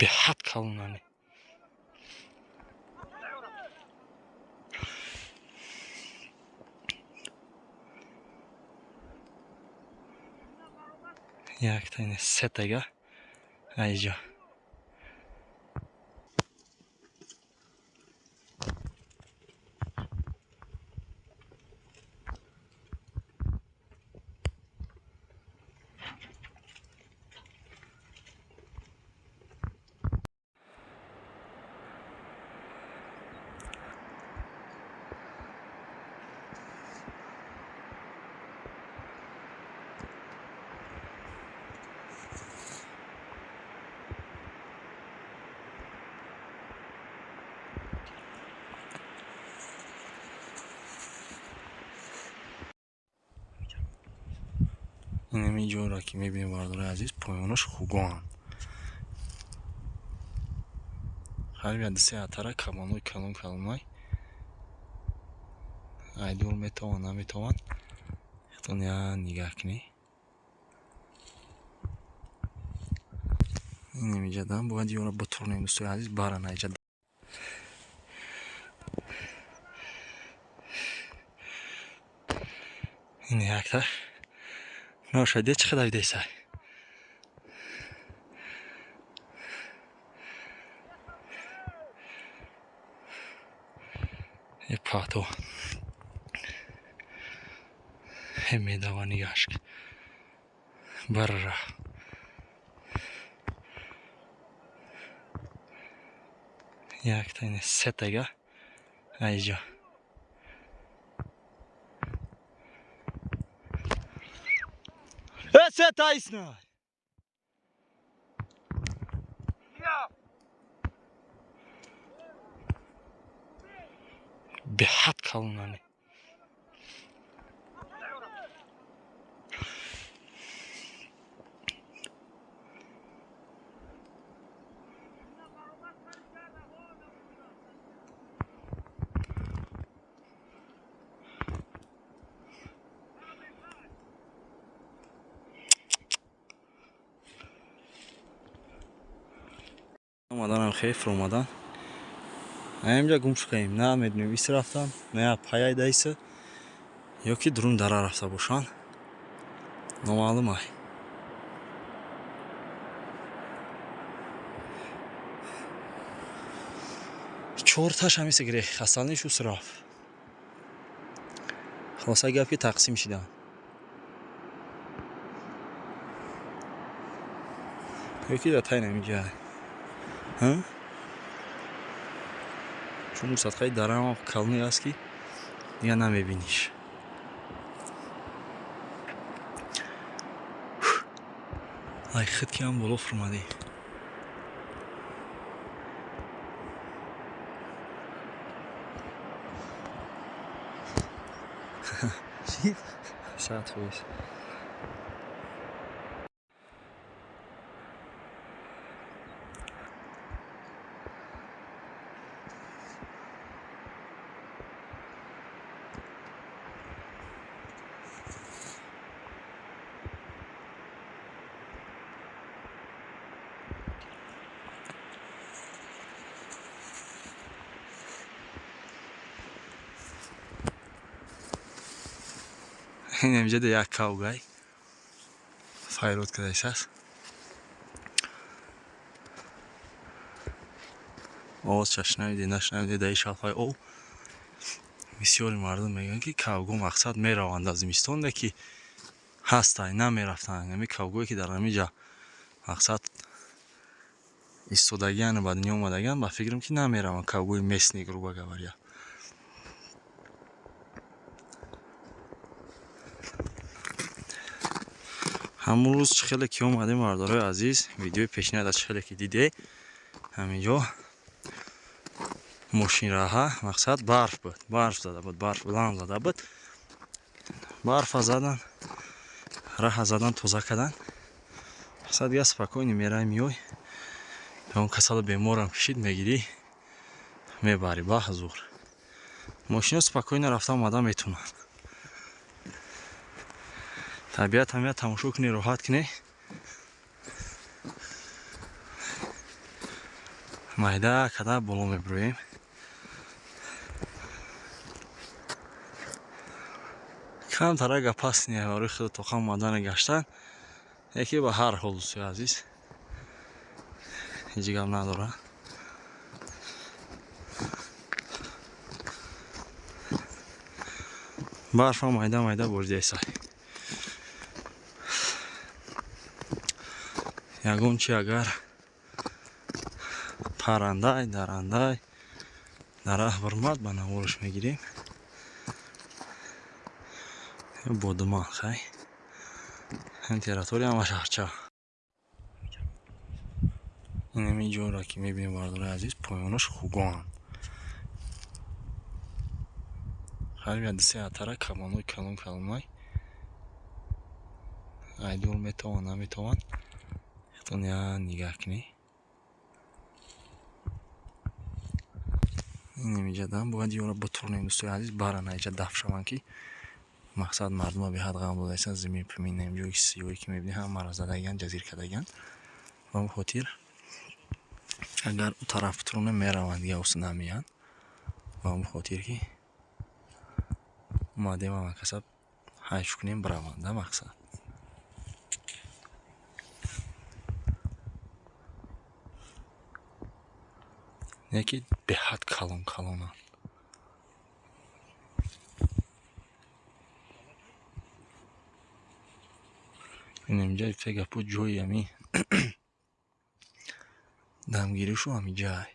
به حد kalınanı. یک تاینه سه تگه ایجا. این اینجا را که میبینیم باردار عزیز پایانش خوگان خیلی دسته اتره کبانوی کلون ایدور میتوان نمیتوان خیلی یا نگاه کنی این اینجا دارم باید یه را بطورنیم دوستای عزیز برن اینجا این یک تا ناشده چه خدای دیسه یه پاتو همه دوا نگاش بر را یک تا این سه تگه اینجا سه تا ایسنا به حد kalınanı. اومدنم خیف اومدن اینجا گم شدیم نه میدونیم ایست رفتن نه پایای دیسه یا که درون دره رفته باشن نامعلومه چورتاش همیشه گره خسال نیشو صراف خلاصه گفت که تقسیم شدن یکی در تای نمیگه ها چون اون سطحه دره هم کلونی هست که دیگه نمیبینیش ای خود که هم بالا فرمادی چی؟ ساعت خویش این اینجا ده یک کاوگای فایرود کدایش هست آواز چشنویده نشنویده ده شاخهای او بسیاری مردم میگن که کاوگو مقصد میروند از زمستان که هستن نمیرفتن یعنی کاوگویی که در همینجا مقصد ایستادگیان بعد دنیا اومدگان با فکرم که نمیروند کاوگوی مسنی گروه گواریا همون روز خیلی که اومده مردارای عزیز ویدیو پیشنهاد از خیلی که دیده همینجا ماشین راه مقصد برف بود برف زده بود برف بلند زده بود برف زدن راه زدن توزه کردن مقصد دیگه سپکوینی میرای میوی اون کسال بیمار هم کشید میگیری میبری با حضور ماشین سپکوین رفته اومده میتونن طبیعت همیت تماشا کنی راحت کنی майда када боло мебуроем. камтара гапас не орихо тоқам мадана гаштан яке ба ҳар ҳол дӯстои азиз ҳеҷ гап надора. барфа майда майда бурдесай ягон чи агар парандай дарандай дарахт бурмад ба навориш мегирем. бодуман хай температура ҳамаш арча. инами ҷойро ки мебинем бардораи азиз поёнаш хугон ҳар ядисе атара калоной калонай айдур метавон наметавон хатон я нигоҳ кунӣ. инамиҷадан бояд ёра бутурнем дӯстои азиз бара наиҷа дафт шаванд ки мақсад мардума беҳад ғам додайсан зимин пиминем ҷои сиёҳе ки мебинем ҳамаро задагиян ҷазир кардагиян. ба ин хотир агар у тараф бутурнем мераванд я ус намеянд. ба ин хотир ки омадем амакасаб ҳайф кунем бираванд да мақсад. яке беҳад калонанд. инамиҷа фегапу ҷои ами дамгиришу амиҷай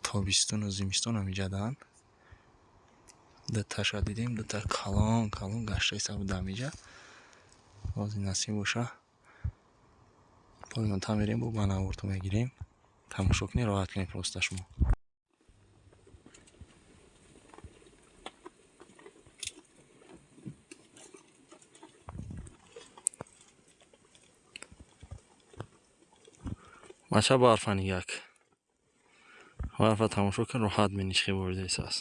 тобистону зимистон амиҷадан дуташа дидем дута калон гашта исабу дамиҷа бози насиб боша поёнта мерем бо банавурту мегирем тамошо кунем роҳат кунем просто шумо. бача барфа нигак барфа тамошо кун роҳат биниш хи бурдес аст.